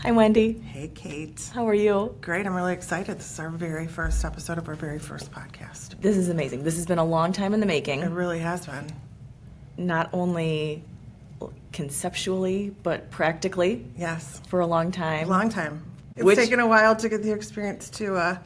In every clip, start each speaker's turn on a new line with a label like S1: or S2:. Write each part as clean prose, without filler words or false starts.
S1: Hi, Wendy.
S2: Hey, Kate.
S1: How are you?
S2: Great. I'm really excited. This is our very first episode of our very first podcast.
S1: This is amazing. This has been a long time in the making.
S2: It really has been.
S1: Not only conceptually, but practically.
S2: Yes.
S1: For a long time.
S2: Long time. It's taken a while to get the experience to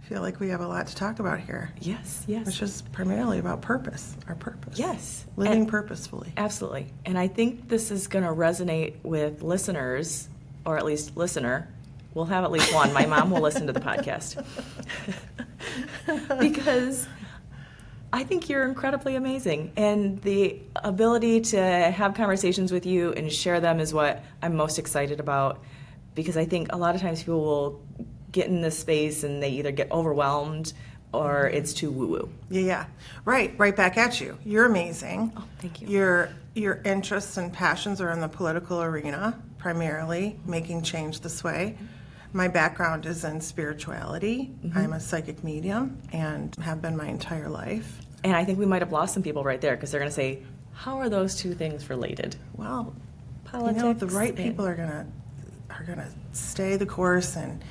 S2: feel like we have a lot to talk about here.
S1: Yes.
S2: Which is primarily about purpose, our purpose.
S1: Yes.
S2: Living purposefully.
S1: Absolutely. And I think this is going to resonate with listeners, or at least listener. We'll have at least one. My mom will listen to the podcast. Because I think you're incredibly amazing. And the ability to have conversations with you and share them is what I'm most excited about. Because I think a lot of times people will get in this space and they either get overwhelmed or it's too woo-woo.
S2: Yeah. Right back at you. You're amazing.
S1: Oh, thank you.
S2: Your interests and passions are in the political arena, primarily, making change this way. My background is in spirituality. Mm-hmm. I'm a psychic medium and have been my entire life.
S1: And I think we might have lost some people right there because they're going to say, how are those two things related?
S2: Well,
S1: politics.
S2: The right people are gonna stay the course and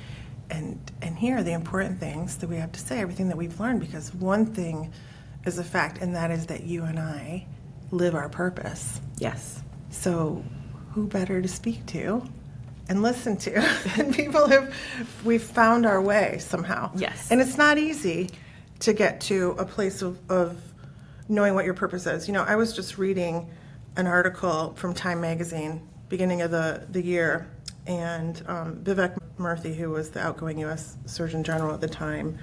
S2: hear the important things that we have to say, everything that we've learned, because one thing is a fact, and that is that you and I live our purpose.
S1: Yes.
S2: So who better to speak to and listen to? And we've found our way somehow.
S1: Yes.
S2: And it's not easy to get to a place of knowing what your purpose is. You know, I was just reading an article from Time magazine, beginning of the year, and Vivek Murthy, who was the outgoing U.S. Surgeon General at the time,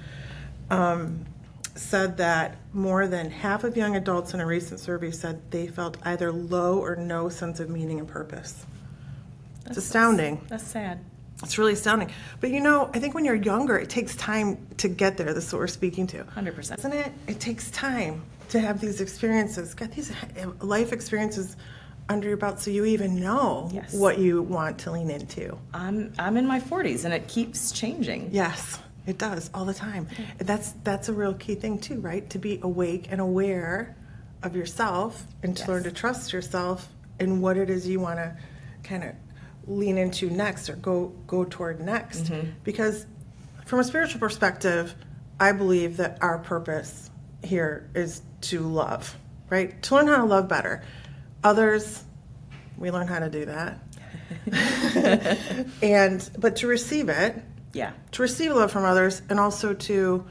S2: said that more than half of young adults in a recent survey said they felt either low or no sense of meaning and purpose. It's astounding.
S1: That's sad.
S2: It's really astounding. But I think when you're younger, it takes time to get there. This is what we're speaking to.
S1: 100%.
S2: Isn't it? It takes time to have these experiences, get these life experiences under your belt so you even know what you want to lean into.
S1: I'm in my 40s and it keeps changing.
S2: Yes, it does all the time. That's a real key thing too, right? To be awake and aware of yourself and to learn to trust yourself and what it is you want to kind of lean into next or go toward next. Mm-hmm. Because from a spiritual perspective, I believe that our purpose here is to love, right? To learn how to love better. Others, we learn how to do that. But to receive it, to receive love from others, and also to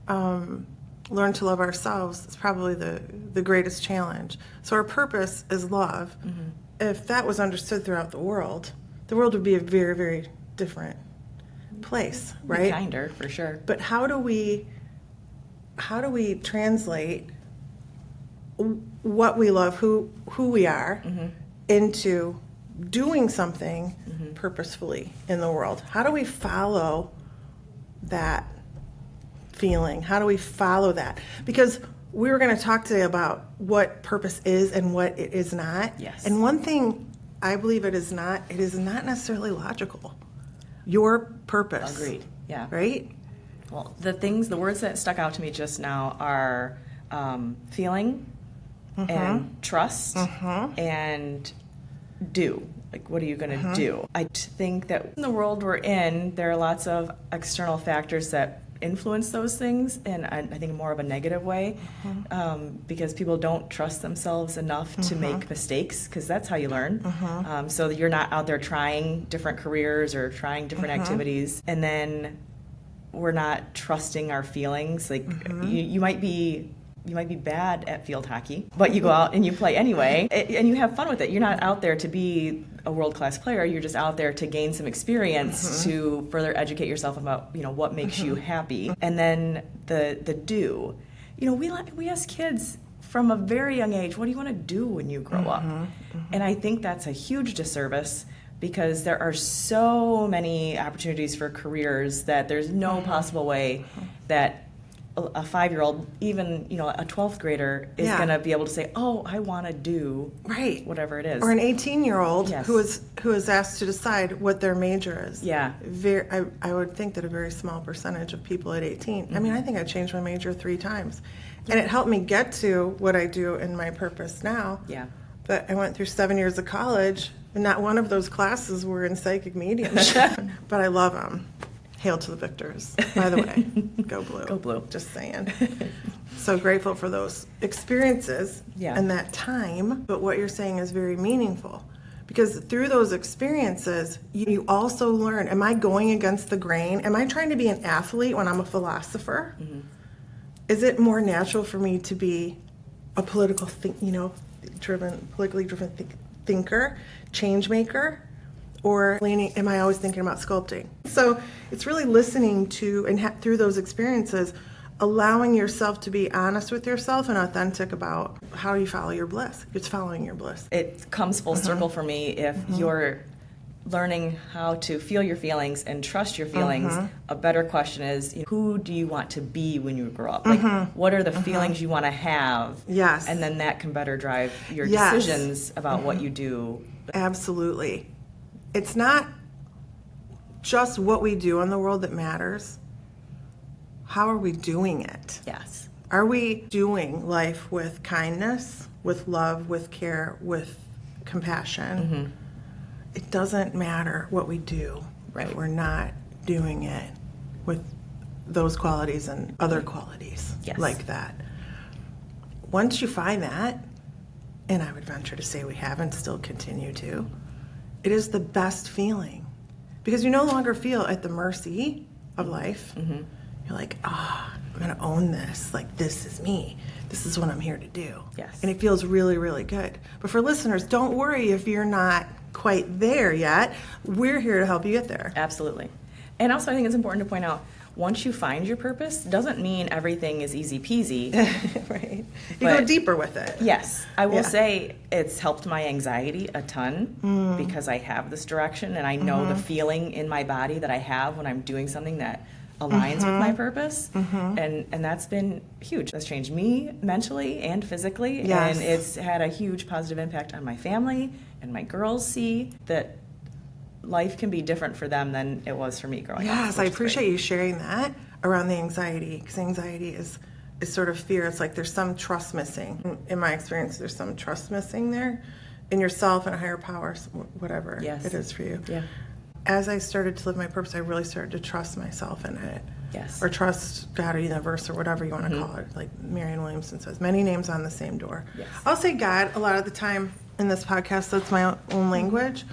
S2: learn to love ourselves is probably the greatest challenge. So our purpose is love. Mm-hmm. If that was understood throughout the world would be a very, very different place, right?
S1: Kinder, for sure.
S2: But how do we translate what we love, who we are, mm-hmm. into doing something mm-hmm. purposefully in the world? How do we follow that feeling? How do we follow that? Because we were going to talk today about what purpose is and what it is not.
S1: Yes.
S2: And one thing I believe it is not necessarily logical. Your purpose.
S1: Agreed. Yeah.
S2: Right?
S1: Well, the words that stuck out to me just now are feeling, mm-hmm. and trust, mm-hmm. and do. Like, what are you going to mm-hmm. do? I think that in the world we're in, there are lots of external factors that influence those things, and I think more of a negative way, mm-hmm. Because people don't trust themselves enough mm-hmm. to make mistakes, because that's how you learn. Mm-hmm. So you're not out there trying different careers or trying different mm-hmm. activities, and then we're not trusting our feelings. Like mm-hmm. you might be bad at field hockey, but you go out and you play anyway, and you have fun with it. You're not out there to be a world-class player. You're just out there to gain some experience mm-hmm. to further educate yourself about, what makes mm-hmm. you happy. And then the do. We ask kids from a very young age, what do you want to do when you grow mm-hmm. up? Mm-hmm. And I think that's a huge disservice, because there are so many opportunities for careers that there's no mm-hmm. possible way that a 5-year-old, even a 12th grader, is going to be able to say, "Oh, I want to do whatever it is."
S2: Or an 18-year-old who is asked to decide what their major is.
S1: Yeah,
S2: I would think that a very small percentage of people at 18. Mm-hmm. I mean, I think I changed my major 3 times, and it helped me get to what I do in my purpose now.
S1: Yeah.
S2: But I went through 7 years of college And not one of those classes were in psychic mediumship, but I love them. Hail to the victors, by the way. Go blue.
S1: Go blue.
S2: Just saying. So grateful for those experiences and that time. But what you're saying is very meaningful. Because through those experiences, you also learn, am I going against the grain? Am I trying to be an athlete when I'm a philosopher? Mm-hmm. Is it more natural for me to be a politically driven thinker, change maker? Or am I always thinking about sculpting? So it's really listening to, and through those experiences, allowing yourself to be honest with yourself and authentic about how you follow your bliss. It's following your bliss.
S1: It comes full circle for me if you're learning how to feel your feelings and trust your feelings. A better question is, who do you want to be when you grow up? Like, what are the feelings you want to have?
S2: Yes.
S1: And then that can better drive your decisions about what you do.
S2: Absolutely. It's not just what we do in the world that matters. How are we doing it?
S1: Yes.
S2: Are we doing life with kindness, with love, with care, with compassion? It doesn't matter what we do if we're not doing it with those qualities and other qualities like that. Once you find that, and I would venture to say we have and still continue to, it is the best feeling. Because you no longer feel at the mercy of life. You're like, I'm going to own this. Like, this is me. This is what I'm here to do.
S1: Yes.
S2: And it feels really, really good. But for listeners, don't worry if you're not quite there yet. We're here to help you get there.
S1: Absolutely. And also, I think it's important to point out, once you find your purpose, doesn't mean everything is easy peasy.
S2: Right. You go deeper with it.
S1: Yes. I will say it's helped my anxiety a ton because I have this direction and I know the feeling in my body that I have when I'm doing something that aligns with my purpose. And that's been huge. That's changed me mentally and physically.
S2: Yes.
S1: And it's had a huge positive impact on my family, and my girls see that life can be different for them than it was for me growing up.
S2: Yes, I appreciate you sharing that around the anxiety, because anxiety is sort of fear. It's like there's some trust missing. In my experience, there's some trust missing there in yourself and a higher power, whatever it is for you.
S1: Yeah.
S2: As I started to live my purpose, I really started to trust myself in it.
S1: Yes.
S2: Or trust God or universe or whatever you want to call it. Like Marianne Williamson says, many names on the same door.
S1: Yes.
S2: I'll say God a lot of the time in this podcast. That's my own language.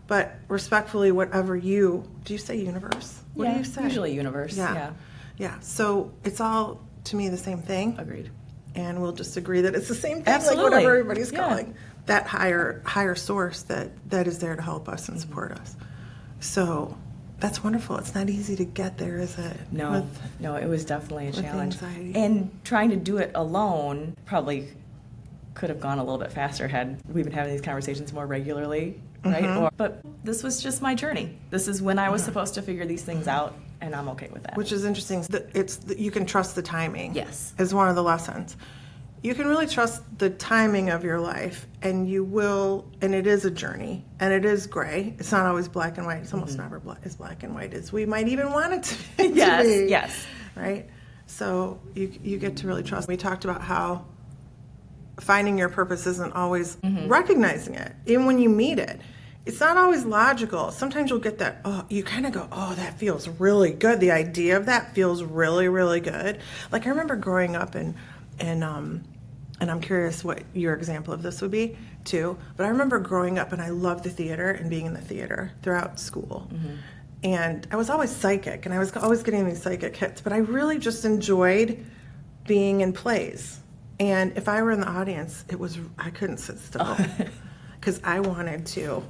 S2: But respectfully, whatever do you say universe? What do you say?
S1: Usually universe.
S2: Yeah. So it's all, to me, the same thing.
S1: Agreed.
S2: And we'll just agree that it's the same thing,
S1: Absolutely.
S2: like whatever everybody's calling. That higher source that is there to help us and support us. So that's wonderful. It's not easy to get there, is it?
S1: No, it was definitely a challenge.
S2: Anxiety.
S1: And trying to do it alone probably could have gone a little bit faster had we been having these conversations more regularly, right? But this was just my journey. This is when I was supposed to figure these things out, and I'm okay with that.
S2: Which is interesting. You can trust the timing.
S1: Yes.
S2: Is one of the lessons. You can really trust the timing of your life, and you will, and it is a journey, and it is gray. It's not always black and white. It's almost never as black and white as we might even want it to be.
S1: Yes.
S2: Right? So you get to really trust. We talked about how finding your purpose isn't always recognizing it, even when you meet it. It's not always logical. Sometimes you'll get that, you kind of go, that feels really good. The idea of that feels really, really good. Like I remember growing up and I'm curious what your example of this would be too, but I remember growing up and I loved the theater and being in the theater throughout school. And I was always psychic and I was always getting these psychic hits, but I really just enjoyed being in plays. And if I were in the audience, I couldn't sit still because I wanted to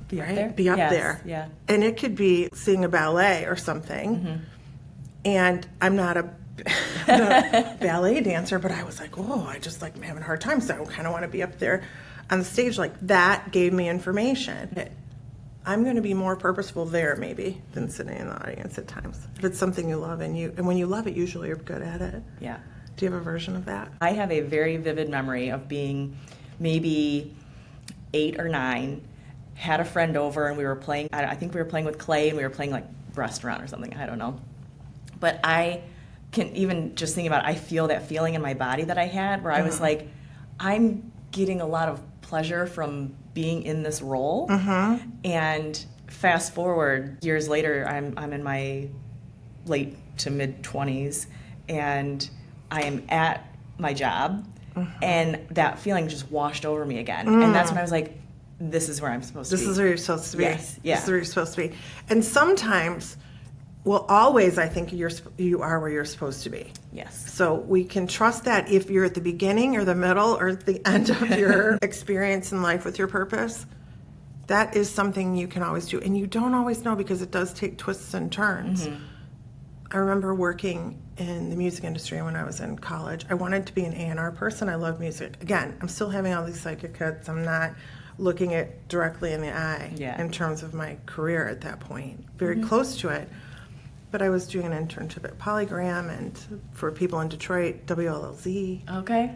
S2: be up there.
S1: Yeah.
S2: And it could be seeing a ballet or something. And I'm not a ballet dancer, but I was like, I just like having a hard time, so I kind of want to be up there on the stage. Like that gave me information. I'm going to be more purposeful there maybe than sitting in the audience at times. If it's something you love and when you love it, usually you're good at it.
S1: Yeah.
S2: Do you have a version of that?
S1: I have a very vivid memory of being maybe 8 or 9, had a friend over and we were playing, I think we were playing with clay and we were playing like restaurant or something, I don't know. But I can even just think about it, I feel that feeling in my body that I had where I was like, I'm getting a lot of pleasure from being in this role. And fast forward years later, I'm in my late to mid 20s, and I am at my job, and that feeling just washed over me again. And that's when I was like, this is where I'm supposed to be.
S2: This is where you're supposed to be.
S1: Yes. Yeah.
S2: This is where you're supposed to be. And sometimes, well, always, I think you are where you're supposed to be.
S1: Yes.
S2: So we can trust that if you're at the beginning or the middle or at the end of your experience in life with your purpose, that is something you can always do. And you don't always know, because it does take twists and turns. I remember working in the music industry when I was in college. I wanted to be an A&R person. I love music. Again, I'm still having all these psychic hits. I'm not looking it directly in the eye in terms of my career at that point. Very close to it. But I was doing an internship at Polygram and for people in Detroit, WLLZ.
S1: Okay.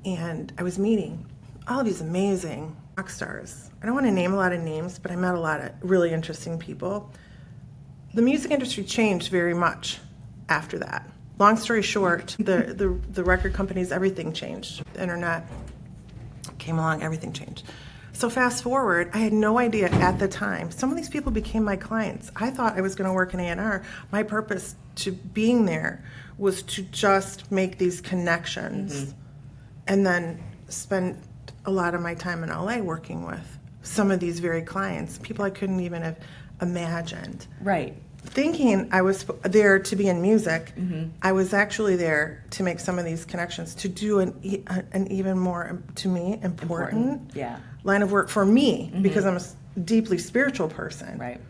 S2: And I was meeting all of these amazing rock stars. I don't want to name a lot of names, but I met a lot of really interesting people. The music industry changed very much after that. Long story short, the record companies, everything changed. The internet came along, everything changed. So fast forward, I had no idea at the time. Some of these people became my clients. I thought I was going to work in A&R. My purpose to being there was to just make these connections and then spend a lot of my time in LA working with some of these very clients, people I couldn't even have imagined.
S1: Right.
S2: Thinking I was there to be in music, I was actually there to make some of these connections, to do an even more, to me, important line of work for me, because I'm a deeply spiritual person.
S1: Right.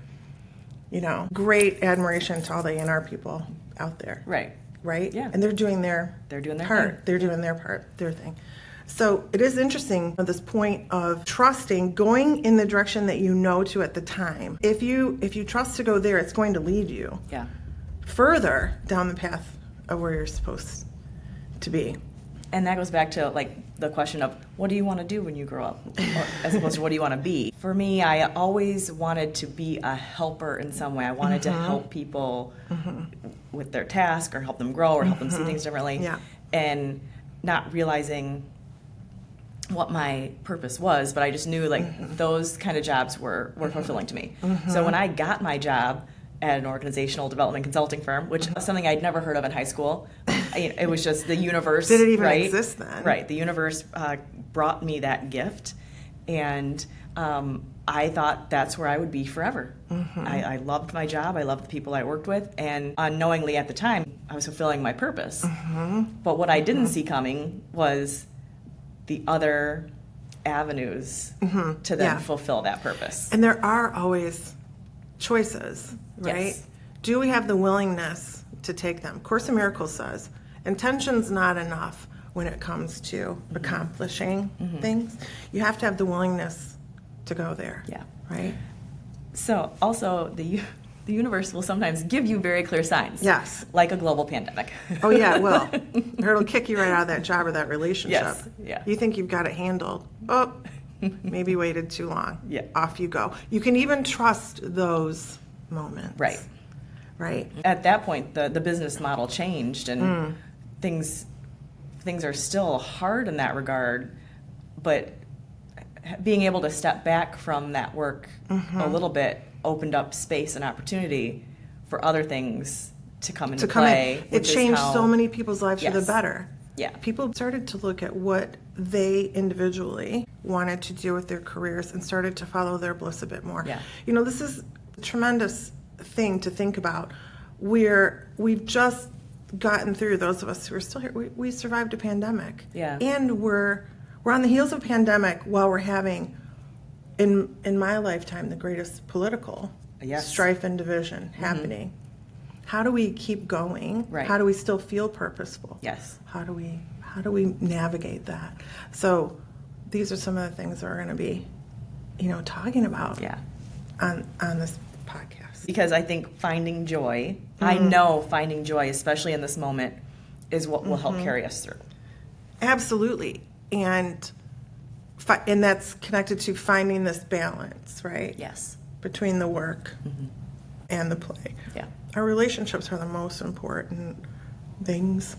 S2: You know, great admiration to all the A&R people out there.
S1: Right.
S2: Right?
S1: Yeah.
S2: And they're doing their
S1: part.
S2: They're doing their part, their thing. So it is interesting at this point of trusting, going in the direction that you know to at the time. If you trust to go there, it's going to lead you further down the path of where you're supposed to be.
S1: And that goes back to like the question of what do you want to do when you grow up, or, as opposed to what do you want to be. For me, I always wanted to be a helper in some way. I wanted to help people with their task, or help them grow, or help them see things differently. And not realizing what my purpose was, but I just knew like those kind of jobs were fulfilling to me. So when I got my job at an organizational development consulting firm, which was something I'd never heard of in high school, it was just the universe.
S2: Did it even exist then?
S1: Right. The universe brought me that gift, and I thought that's where I would be forever. I loved my job. I loved the people I worked with, and unknowingly at the time, I was fulfilling my purpose. But what I didn't see coming was the other avenues to then fulfill that purpose.
S2: And there are always choices, right?
S1: Yes.
S2: Do we have the willingness to take them? Course in Miracles says, intention's not enough when it comes to accomplishing things. You have to have the willingness to go there.
S1: Yeah.
S2: Right?
S1: So also the universe will sometimes give you very clear signs.
S2: Yes.
S1: Like a global pandemic.
S2: Oh yeah, it will. Or it'll kick you right out of that job or that relationship.
S1: Yes. Yeah.
S2: You think you've got it handled. Oh, maybe waited too long.
S1: Yeah.
S2: Off you go. You can even trust those moments.
S1: Right.
S2: Right.
S1: At that point, the business model changed, and things are still hard in that regard, but being able to step back from that work a little bit opened up space and opportunity for other things to come into play.
S2: It changed so many people's lives for the better.
S1: Yeah.
S2: People started to look at what they individually wanted to do with their careers and started to follow their bliss a bit more.
S1: Yeah.
S2: You know, this is a tremendous thing to think about. We've just gotten through, those of us who are still here, we survived a pandemic.
S1: Yeah.
S2: And we're on the heels of a pandemic while we're having, in my lifetime, the greatest political strife and division happening. How do we keep going?
S1: Right.
S2: How do we still feel purposeful?
S1: Yes.
S2: How do we navigate that? So these are some of the things that we're going to be, talking about on this podcast.
S1: Because I think finding joy, I know finding joy, especially in this moment, is what will help carry us through.
S2: Absolutely. And that's connected to finding this balance, right?
S1: Yes.
S2: Between the work and the play.
S1: Yeah.
S2: Our relationships are the most important things.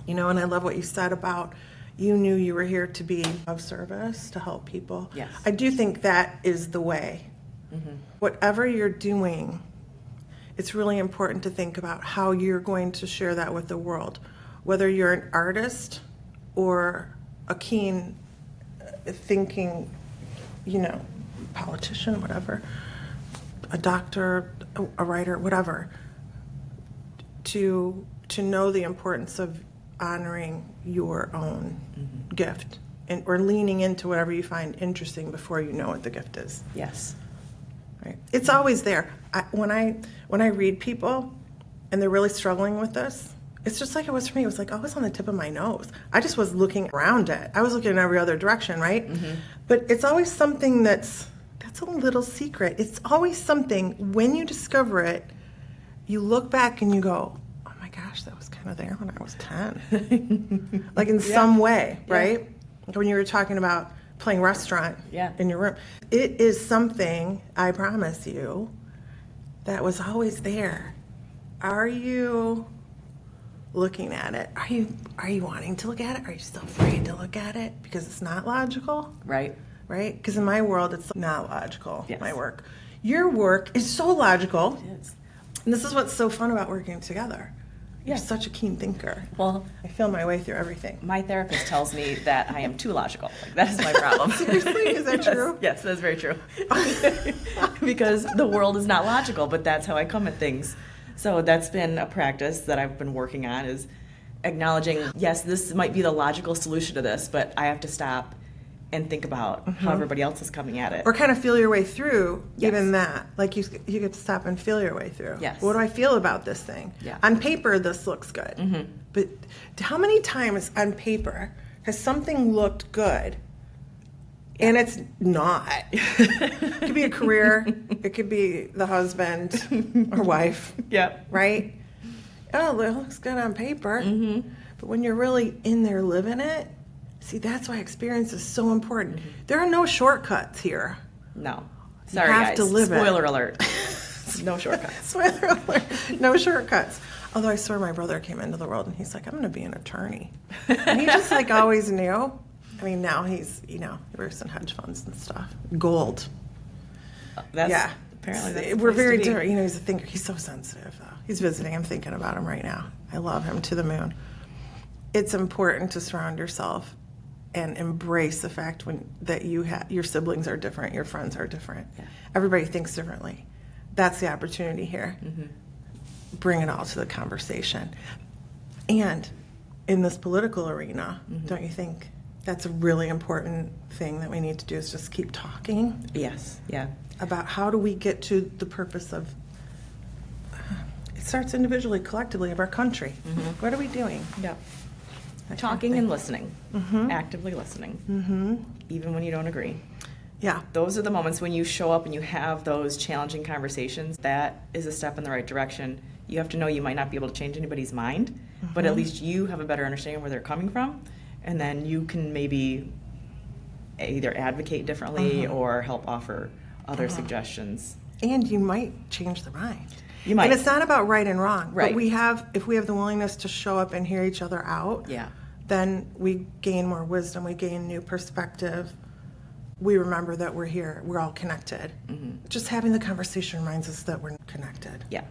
S2: And I love what you said about, You knew you were here to be of service, to help people.
S1: Yes.
S2: I do think that is the way. Whatever you're doing, it's really important to think about how you're going to share that with the world. Whether you're an artist or a keen thinking, politician, whatever, a doctor, a writer, whatever, to know the importance of honoring your own gift or leaning into whatever you find interesting before you know what the gift is.
S1: Yes.
S2: Right. It's always there. When I read people and they're really struggling with this, it's just like it was for me. It was like always on the tip of my nose. I just was looking around it. I was looking in every other direction, right? But it's always something that's a little secret. It's always something, when you discover it, you look back and you go, oh my gosh, that was kind of there when I was 10. Like in some way, right? Like when you were talking about playing restaurant in your room. It is something, I promise you, that was always there. Are you looking at it? Are you wanting to look at it? Are you still afraid to look at it because it's not logical?
S1: Right.
S2: Right? Because in my world, it's not logical,
S1: Yes.
S2: my work. Your work is so logical.
S1: It is.
S2: And this is what's so fun about working together. You're
S1: Yeah.
S2: such a keen thinker.
S1: Well,
S2: I feel my way through everything.
S1: my therapist tells me that I am too logical. Like, that is my problem.
S2: Seriously? Is that true?
S1: Yes, that's very true. Because the world is not logical, but that's how I come at things. So that's been a practice that I've been working on, is acknowledging, yes, this might be the logical solution to this, but I have to stop and think about how everybody else is coming at it.
S2: Or kind of feel your way through
S1: Yes.
S2: even that. Like you get to stop and feel your way through.
S1: Yes.
S2: What do I feel about this thing?
S1: Yeah.
S2: On paper, this looks good. But how many times on paper has something looked good and it's not? It could be a career. It could be the husband or wife.
S1: Yep.
S2: Right? Oh, it looks good on paper. But when you're really in there living it, see, that's why experience is so important. There are no shortcuts here.
S1: No. Sorry,
S2: have
S1: guys.
S2: to live it.
S1: Spoiler alert. No shortcuts.
S2: Spoiler alert, no shortcuts. Although I swear my brother came into the world and he's like, I'm going to be an attorney. And he just like always knew. I mean, now he's, he works in hedge funds and stuff. Gold.
S1: That's, apparently that's the
S2: We're
S1: place
S2: very
S1: to be.
S2: different. He's a thinker. He's so sensitive, though. He's visiting. I'm thinking about him right now. I love him to the moon. It's important to surround yourself and embrace the fact that your siblings are different, your friends are different.
S1: Yeah.
S2: Everybody thinks differently. That's the opportunity here. Bring it all to the conversation. And in this political arena, don't you think that's a really important thing that we need to do, is just keep talking
S1: Yes. Yeah.
S2: about how do we get to the purpose of, it starts individually, collectively, of our country. What are we doing?
S1: Yeah.
S2: That kind of
S1: Talking
S2: thing.
S1: and listening. Actively listening. Even when you don't agree.
S2: Yeah.
S1: Those are the moments when you show up and you have those challenging conversations. That is a step in the right direction. You have to know you might not be able to change anybody's mind, but at least you have a better understanding where they're coming from, and then you can maybe either advocate differently or help offer other suggestions.
S2: And you might change their mind.
S1: You might.
S2: And it's not about right and wrong.
S1: Right.
S2: But if we have the willingness to show up and hear each other out,
S1: Yeah.
S2: then we gain more wisdom, we gain new perspective. We remember that we're here, we're all connected. Just having the conversation reminds us that we're connected.
S1: Yeah.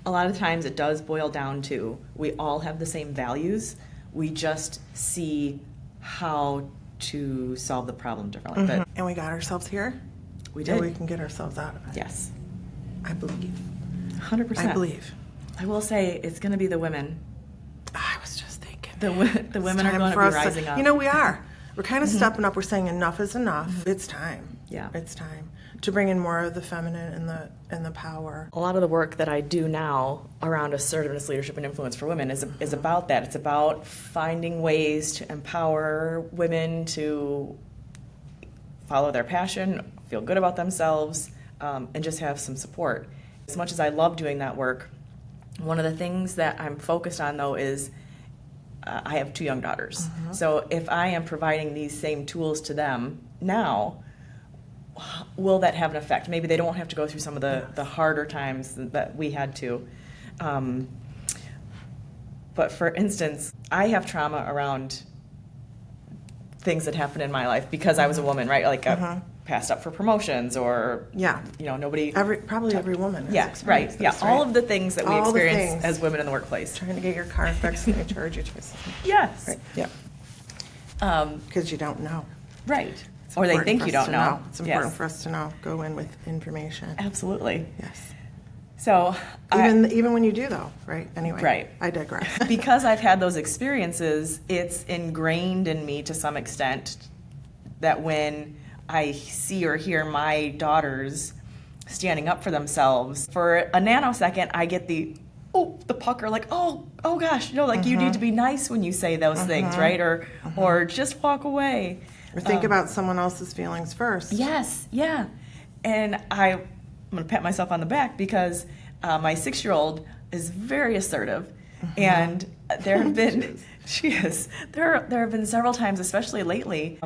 S1: A lot of times it does boil down to we all have the same values. We just see how to solve the problem differently. But
S2: And we got ourselves here.
S1: we
S2: And we
S1: did.
S2: can get ourselves out of it.
S1: Yes.
S2: I believe.
S1: 100%.
S2: I believe.
S1: I will say it's going to be the women.
S2: I was just thinking.
S1: The women are
S2: Time
S1: going to
S2: for
S1: be
S2: us
S1: rising up.
S2: We are. We're kind of stepping up. We're saying enough is enough. It's time.
S1: Yeah.
S2: It's time to bring in more of the feminine and the power.
S1: A lot of the work that I do now around assertiveness, leadership, and influence for women is about that. It's about finding ways to empower women to follow their passion, feel good about themselves, and just have some support. As much as I love doing that work, one of the things that I'm focused on, though, is I have 2 young daughters. So if I am providing these same tools to them now, will that have an effect? Maybe they don't have to go through some of the harder times that we had to. But for instance, I have trauma around things that happened in my life because I was a woman, right? Like I passed up for promotions, or nobody.
S2: Probably every woman.
S1: Yes, right. Yeah,
S2: This,
S1: all of the things that we
S2: All the
S1: experience
S2: things.
S1: as women in the workplace.
S2: Trying to get your car fixed and they charge you twice.
S1: Yes.
S2: Right. Yep. Because you don't know.
S1: Right.
S2: It's
S1: Or they
S2: important
S1: think
S2: for
S1: you
S2: us
S1: don't
S2: to
S1: know.
S2: It's important for us to know. Go in with information.
S1: Absolutely.
S2: Yes.
S1: So
S2: Even when you do, though, right? Anyway.
S1: Right.
S2: I digress.
S1: because I've had those experiences, it's ingrained in me to some extent that when I see or hear my daughters standing up for themselves, for a nanosecond, I get the pucker, like, oh gosh, like you need to be nice when you say those things, right? Or just walk away.
S2: Or think about someone else's feelings first.
S1: Yes, yeah. And I'm going to pat myself on the back because my 6-year-old is very assertive. And there have been, there have been several times, especially lately,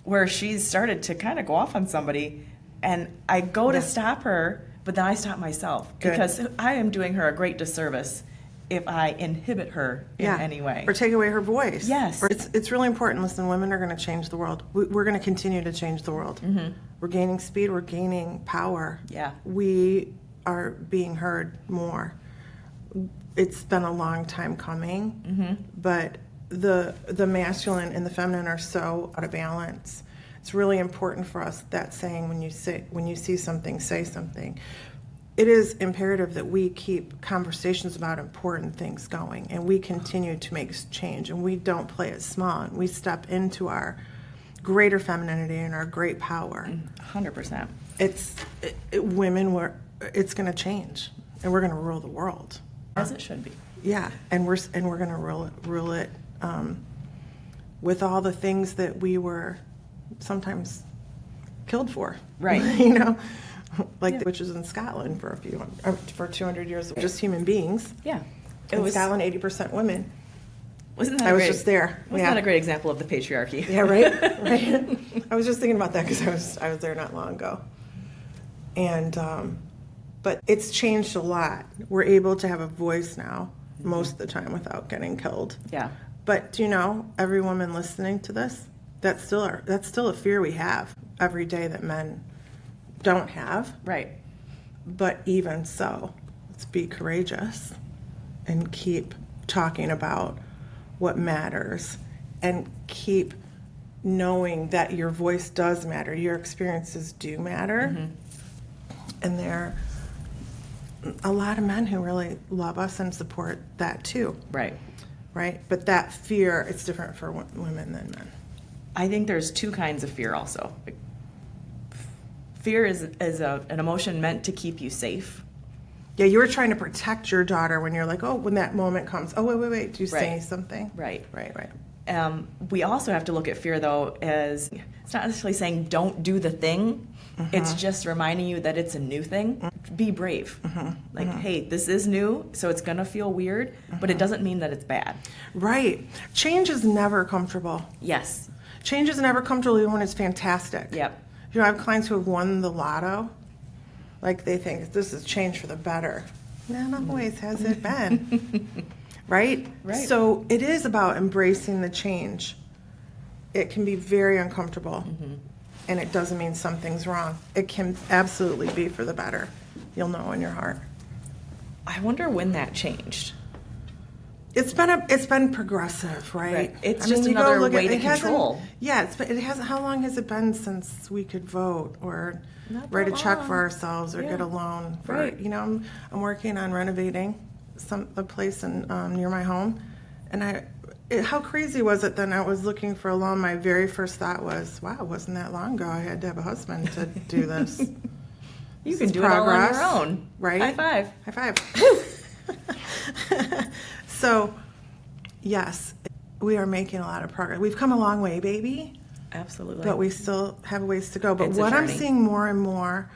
S1: where she's started to kind of go off on somebody. And I go to stop her, but then I stop myself.
S2: Good.
S1: Because I am doing her a great disservice if I inhibit her in any way.
S2: Or take away her voice.
S1: Yes.
S2: It's really important. Listen, women are going to change the world. We're going to continue to change the world. We're gaining speed. We're gaining power.
S1: Yeah.
S2: We are being heard more. It's been a long time coming, but the masculine and the feminine are so out of balance. It's really important for us, that saying, when you see something, say something. It is imperative that we keep conversations about important things going, and we continue to make change, and we don't play it small, and we step into our greater femininity and our great power.
S1: 100%.
S2: It's going to change, and we're going to rule the world.
S1: As it should be.
S2: Yeah, and we're going to rule it with all the things that we were sometimes killed for.
S1: Right.
S2: Like the witches in Scotland for 200 years, just human beings.
S1: Yeah.
S2: In Scotland, 80% women.
S1: Wasn't that
S2: I was just there.
S1: Wasn't that a great example of the patriarchy?
S2: Yeah, right. Right. I was just thinking about that because I was there not long ago, and but it's changed a lot. We're able to have a voice now most of the time without getting killed.
S1: Yeah.
S2: But do you know, every woman listening to this, that's still a fear we have every day that men don't have.
S1: Right.
S2: But even so, let's be courageous and keep talking about what matters, and keep knowing that your voice does matter, your experiences do matter. And there are a lot of men who really love us and support that too.
S1: Right.
S2: Right? But that fear, it's different for women than men.
S1: I think there's two kinds of fear also. Fear is an emotion meant to keep you safe.
S2: Yeah, you were trying to protect your daughter when you're like, when that moment comes, wait, do you say something?
S1: Right.
S2: Right.
S1: We also have to look at fear, though, as it's not necessarily saying don't do the thing. It's just reminding you that it's a new thing. Be brave. Hey, this is new, so it's going to feel weird, but it doesn't mean that it's bad.
S2: Right. Change is never comfortable.
S1: Yes.
S2: Change is never comfortable even when it's fantastic.
S1: Yep.
S2: I have clients who have won the lotto. Like, they think this is change for the better. Not always has it been. Right?
S1: Right.
S2: So it is about embracing the change. It can be very uncomfortable, and it doesn't mean something's wrong. It can absolutely be for the better. You'll know in your heart.
S1: I wonder when that changed.
S2: It's been progressive, right?
S1: It's just another way to control.
S2: Yeah, it hasn't. How long has it been since we could vote or write a check for ourselves or get a loan? I'm working on renovating a place near my home, and how crazy was it? Then I was looking for a loan. My very first thought was, wow, wasn't that long ago I had to have a husband to do this.
S1: You can do it all on your own.
S2: Right?
S1: High five.
S2: High five. So, yes, we are making a lot of progress. We've come a long way, baby.
S1: Absolutely.
S2: But we still have a ways to go. But
S1: It's a
S2: what I'm
S1: journey.
S2: seeing more and more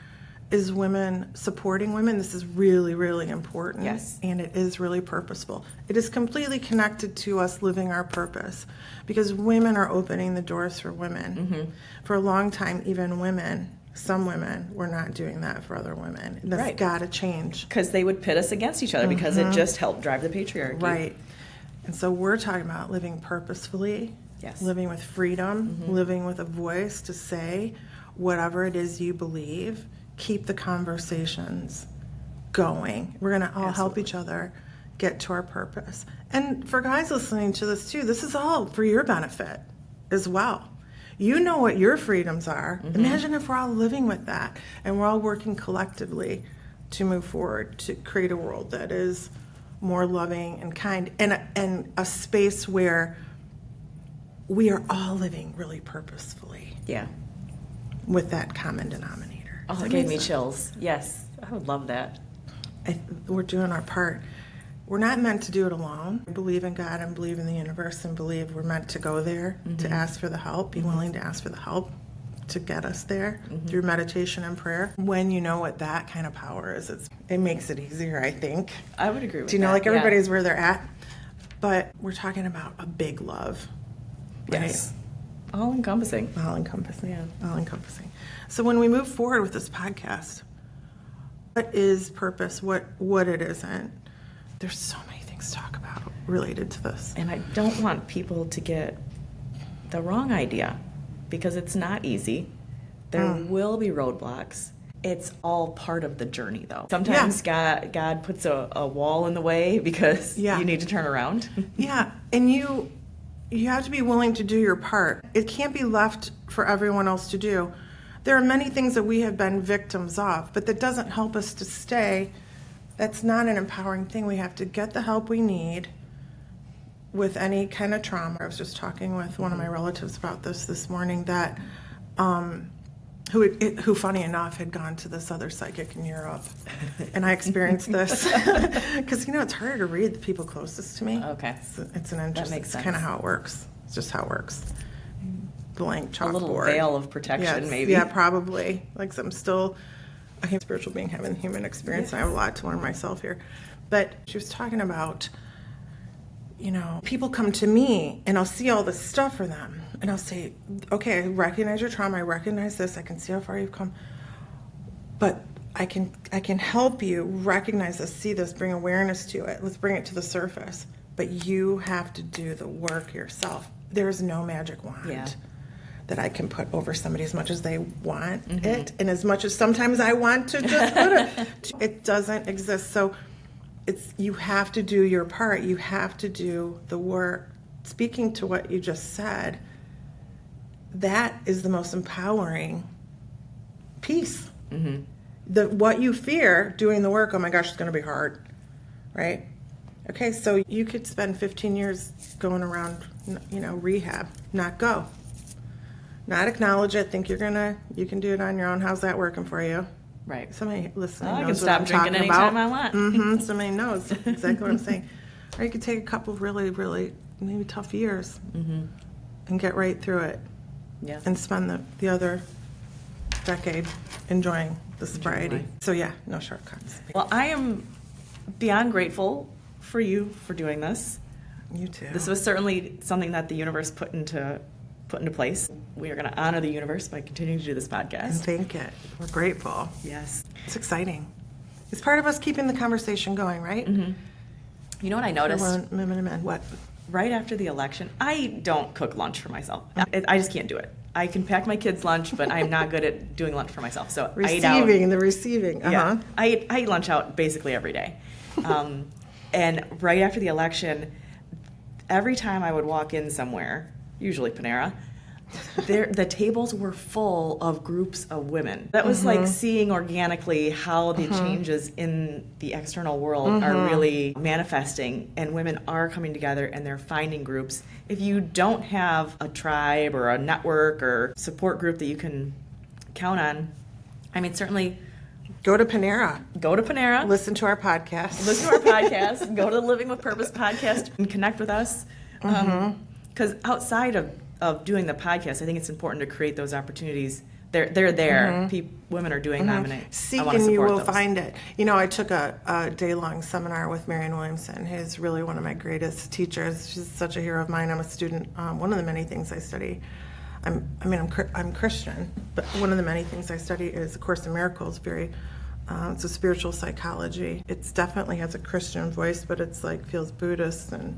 S2: is women supporting women. This is really, really important.
S1: Yes.
S2: And it is really purposeful. It is completely connected to us living our purpose, because women are opening the doors for women. For a long time, even some women were not doing that for other women. That's got to change.
S1: Because they would pit us against each other because it just helped drive the patriarchy.
S2: Right. And so we're talking about living purposefully
S1: Yes.
S2: living with freedom, living with a voice to say whatever it is you believe. Keep the conversations going. We're going to all help each other get to our purpose. And for guys listening to this too, this is all for your benefit as well. You know what your freedoms are. Imagine if we're all living with that and we're all working collectively to move forward to create a world that is more loving and kind, and a space where we are all living really purposefully.
S1: Yeah.
S2: With that common denominator.
S1: Oh, it gave me chills. Yes, I would love that.
S2: We're doing our part. We're not meant to do it alone. Believe in God and believe in the universe and believe we're meant to go there, to ask for the help, be willing to ask for the help to get us there through meditation and prayer. When you know what that kind of power is, it makes it easier, I think.
S1: I would agree with that.
S2: Do you know, like everybody's where they're at? But we're talking about a big love. Right?
S1: Yes. All encompassing.
S2: All encompassing. Yeah. All encompassing. So when we move forward with this podcast, what is purpose? What it isn't? There's so many things to talk about related to this.
S1: And I don't want people to get the wrong idea, because it's not easy. There will be roadblocks. It's all part of the journey, though. Sometimes God puts a wall in the way because you need to turn around.
S2: Yeah, and you have to be willing to do your part. It can't be left for everyone else to do. There are many things that we have been victims of, but that doesn't help us to stay. That's not an empowering thing. We have to get the help we need with any kind of trauma. I was just talking with one of my relatives about this morning, that who funny enough had gone to this other psychic in Europe, and I experienced this because it's harder to read the people closest to me.
S1: Okay,
S2: it's an interest. It's kind of how it works. It's just how it works. Blank chalkboard.
S1: A little veil of protection, maybe.
S2: Yeah, probably. Like I'm still a spiritual being having the human experience. And I have a lot to learn myself here. But she was talking about, people come to me and I'll see all this stuff for them. And I'll say, okay, I recognize your trauma. I recognize this. I can see how far you've come. But I can help you recognize this, see this, bring awareness to it. Let's bring it to the surface. But you have to do the work yourself. There's no magic wand that I can put over somebody as much as they want it, and as much as sometimes I want to just put it. It doesn't exist. So you have to do your part. You have to do the work. Speaking to what you just said, that is the most empowering piece. What you fear, doing the work, oh my gosh, it's going to be hard, right? Okay, so you could spend 15 years going around, rehab, not go. Not acknowledge it, think you can do it on your own. How's that working for you?
S1: Right.
S2: Somebody listening knows
S1: I can stop drinking anytime I want.
S2: Somebody knows exactly what I'm saying. Or you could take a couple of really, really maybe tough years and get right through it.
S1: Yes.
S2: And spend the other decade enjoying the sobriety. So no shortcuts.
S1: Well, I am beyond grateful for you for doing this.
S2: You too.
S1: This was certainly something that the universe put into place. We are going to honor the universe by continuing to do this podcast.
S2: And thank it. We're grateful.
S1: Yes.
S2: It's exciting. It's part of us keeping the conversation going, right?
S1: You know what I noticed?
S2: What?
S1: Right after the election, I don't cook lunch for myself. I just can't do it. I can pack my kids' lunch, but I'm not good at doing lunch for myself. So I eat out.
S2: Receiving.
S1: Yeah, I eat lunch out basically every day. And right after the election, every time I would walk in somewhere, usually Panera, the tables were full of groups of women. That was like seeing organically how the changes in the external world are really manifesting, and women are coming together and they're finding groups. If you don't have a tribe or a network or support group that you can count on, certainly
S2: go to Panera. Listen to our podcast.
S1: Go to the Living with Purpose podcast and connect with us. Because outside of doing the podcast, I think it's important to create those opportunities. They're there. Women are doing them, and
S2: Seek
S1: I want to
S2: and you
S1: support
S2: will
S1: those.
S2: find it. I took a day-long seminar with Marianne Williamson, who's really one of my greatest teachers. She's such a hero of mine. I'm a student. One of the many things I study, I'm Christian, but one of the many things I study is A Course in Miracles. It's a spiritual psychology. It definitely has a Christian voice, but it's feels Buddhist and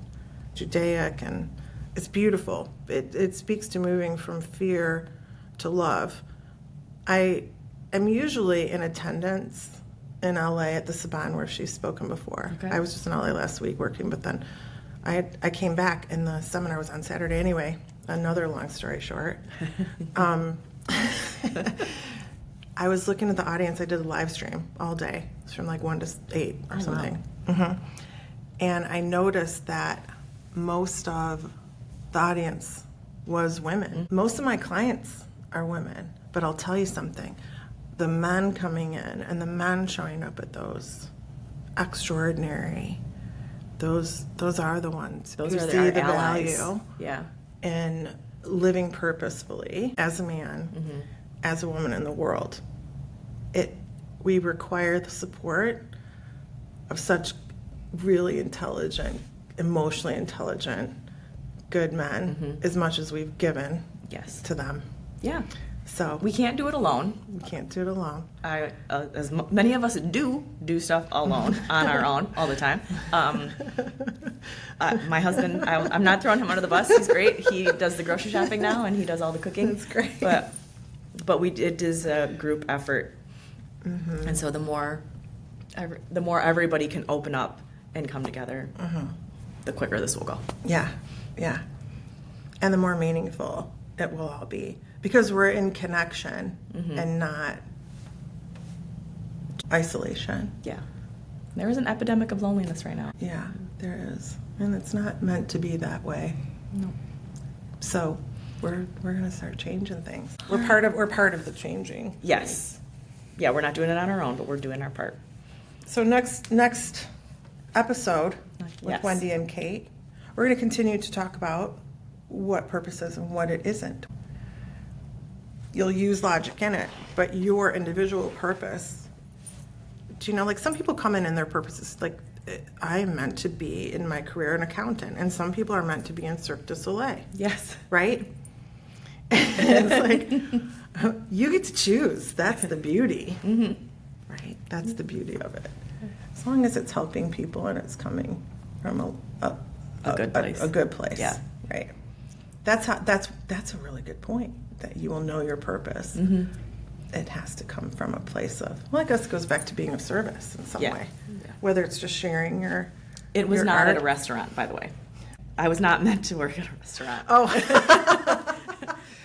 S2: Judaic and It's beautiful. It speaks to moving from fear to love. I am usually in attendance in LA at the Saban where she's spoken before.
S1: Okay.
S2: I was just in LA last week working, but then I came back and the seminar was on Saturday anyway. Another long story short. I was looking at the audience. I did a live stream all day. It's from like 1 to 8 or something. Wow. And I noticed that most of the audience was women. Most of my clients are women, but I'll tell you something. The men coming in and the men showing up at those extraordinary, those are the ones
S1: Those
S2: who
S1: are
S2: see
S1: our
S2: the
S1: allies.
S2: value
S1: Yeah.
S2: in living purposefully as a man, as a woman in the world. We require the support of such really intelligent, emotionally intelligent, good men as much as we've given to them.
S1: Yeah.
S2: So
S1: We can't do it alone.
S2: we can't do it alone.
S1: Many of us do stuff alone on our own all the time. My husband, I'm not throwing him under the bus. He's great. He does the grocery shopping now, and he does all the cooking.
S2: That's great.
S1: But it is a group effort, and so the more everybody can open up and come together, the quicker this will go.
S2: Yeah, yeah. And the more meaningful it will all be. Because we're in connection and not isolation.
S1: Yeah. There is an epidemic of loneliness right now.
S2: Yeah, there is. And it's not meant to be that way.
S1: No.
S2: So we're going to start changing things. We're part of the changing.
S1: Yes. Yeah, we're not doing it on our own, but we're doing our part.
S2: So next episode with
S1: Yes.
S2: Wendy and Kate, we're going to continue to talk about what purpose is and what it isn't. You'll use logic in it, but your individual purpose, do you know, like some people come in and their purpose is like, I am meant to be in my career an accountant, and some people are meant to be in Cirque du Soleil.
S1: Yes.
S2: Right? And it's like, you get to choose. That's the beauty. Right? That's the beauty of it. As long as it's helping people and it's coming from a
S1: good place.
S2: A good place.
S1: Yeah.
S2: Right. That's a really good point, that you will know your purpose. It has to come from a place of, well, I guess it goes back to being of service in some way.
S1: Yeah.
S2: Whether it's just sharing your
S1: It was
S2: your
S1: not
S2: art.
S1: at a restaurant, by the way. I was not meant to work at a restaurant.
S2: Oh.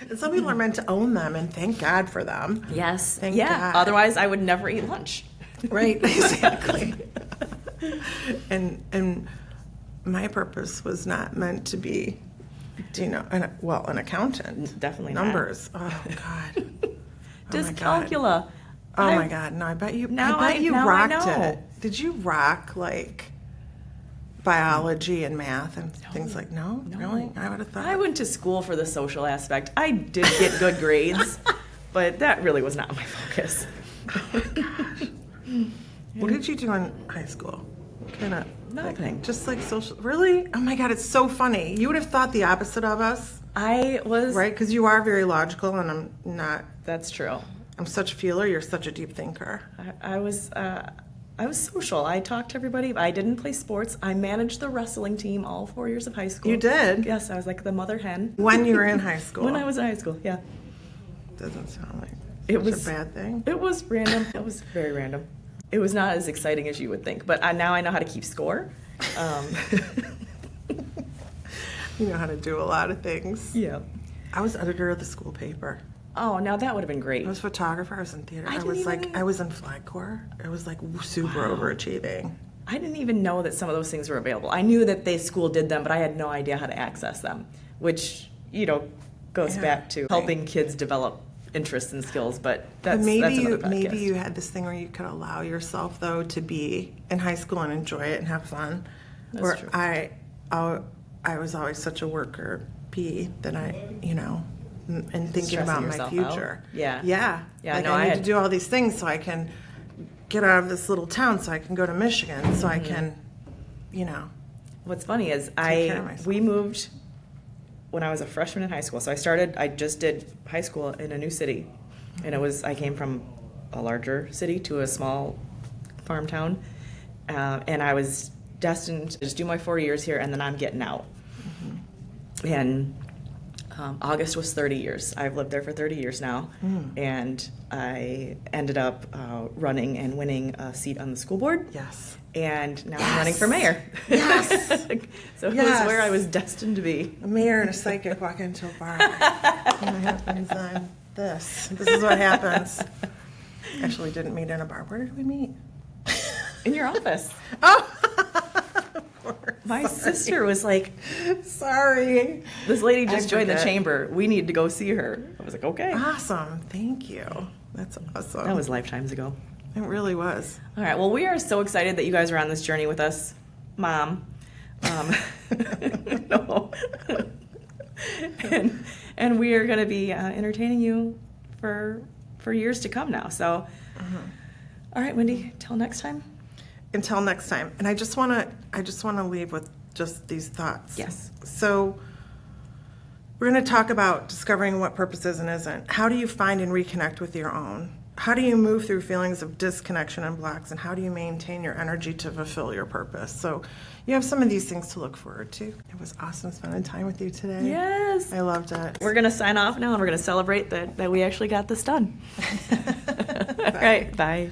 S2: And some people are meant to own them, and thank God for them.
S1: Yes.
S2: Thank
S1: yeah.
S2: God.
S1: Otherwise, I would never eat lunch.
S2: Right, exactly. and my purpose was not meant to be, an accountant.
S1: Definitely not.
S2: Numbers. Oh God.
S1: Dyscalculia.
S2: Oh my God. No, I bet you.
S1: Now
S2: I bet you
S1: now I
S2: rocked
S1: know.
S2: it. Did you rock like biology and math and things like? No, really? I would have thought.
S1: I went to school for the social aspect. I did get good grades, but that really was not my focus.
S2: Oh my gosh. What did you do in high school? Kind of
S1: Nothing.
S2: Just like social. Really? Oh my God, it's so funny. You would have thought the opposite of us,
S1: I was.
S2: right? Because you are very logical, and I'm not.
S1: That's true.
S2: I'm such a feeler. You're such a deep thinker.
S1: I was social. I talked to everybody. I didn't play sports. I managed the wrestling team all 4 years of high school.
S2: You did?
S1: Yes, I was like the mother hen.
S2: When you were in high school.
S1: When I was in high school, yeah.
S2: Doesn't sound like
S1: It
S2: such
S1: was
S2: a bad thing.
S1: It was random. It was very random. It was not as exciting as you would think, but now I know how to keep score.
S2: You know how to do a lot of things.
S1: Yeah.
S2: I was editor of the school paper.
S1: Oh, now that would have been great.
S2: I was photographer. I was in theater.
S1: I
S2: I was
S1: didn't even-
S2: I was in Flag Corps. I was like super overachieving.
S1: I didn't even know that some of those things were available. I knew that the school did them, but I had no idea how to access them, which, goes
S2: Yeah.
S1: back to helping kids develop interests and skills, but that's
S2: Maybe
S1: another podcast.
S2: maybe you had this thing where you could allow yourself though to be in high school and enjoy it and have fun.
S1: That's
S2: Where
S1: true.
S2: I was always such a worker bee that and thinking
S1: Stressing
S2: about my
S1: yourself
S2: future.
S1: out? Yeah.
S2: Yeah.
S1: Yeah,
S2: Like
S1: no,
S2: I
S1: I
S2: need
S1: had-
S2: to do all these things so I can get out of this little town, so I can go to Michigan, so I can,
S1: What's funny is
S2: care of myself.
S1: we moved when I was a freshman in high school. So I just did high school in a new city. And I came from a larger city to a small farm town. And I was destined to just do my 4 years here, and then I'm getting out. And August was 30 years. I've lived there for 30 years now. And I ended up running and winning a seat on the school board.
S2: Yes.
S1: And now I'm running for mayor.
S2: Yes.
S1: So it was where I was destined to be.
S2: A mayor and a psychic walk into a bar. And what happens on this? This is what happens. Actually, didn't meet in a bar. Where did we meet?
S1: In your office.
S2: Oh!
S1: My sister was like,
S2: sorry.
S1: this lady just
S2: I
S1: joined the
S2: forget.
S1: chamber. We need to go see her. I was like, okay.
S2: Awesome. Thank you. That's awesome.
S1: That was lifetimes ago.
S2: It really was.
S1: All right. Well, we are so excited that you guys are on this journey with us, Mom. No. and we are going to be entertaining you for years to come now. So, all right, Wendy. Till next time.
S2: Until next time. And I just want to leave with just these thoughts.
S1: Yes.
S2: So we're going to talk about discovering what purpose is and isn't. How do you find and reconnect with your own? How do you move through feelings of disconnection and blocks? And how do you maintain your energy to fulfill your purpose? So you have some of these things to look forward to. It was awesome spending time with you today.
S1: Yes.
S2: I loved it.
S1: We're going to sign off now, and we're going to celebrate that we actually got this done. All right. Bye.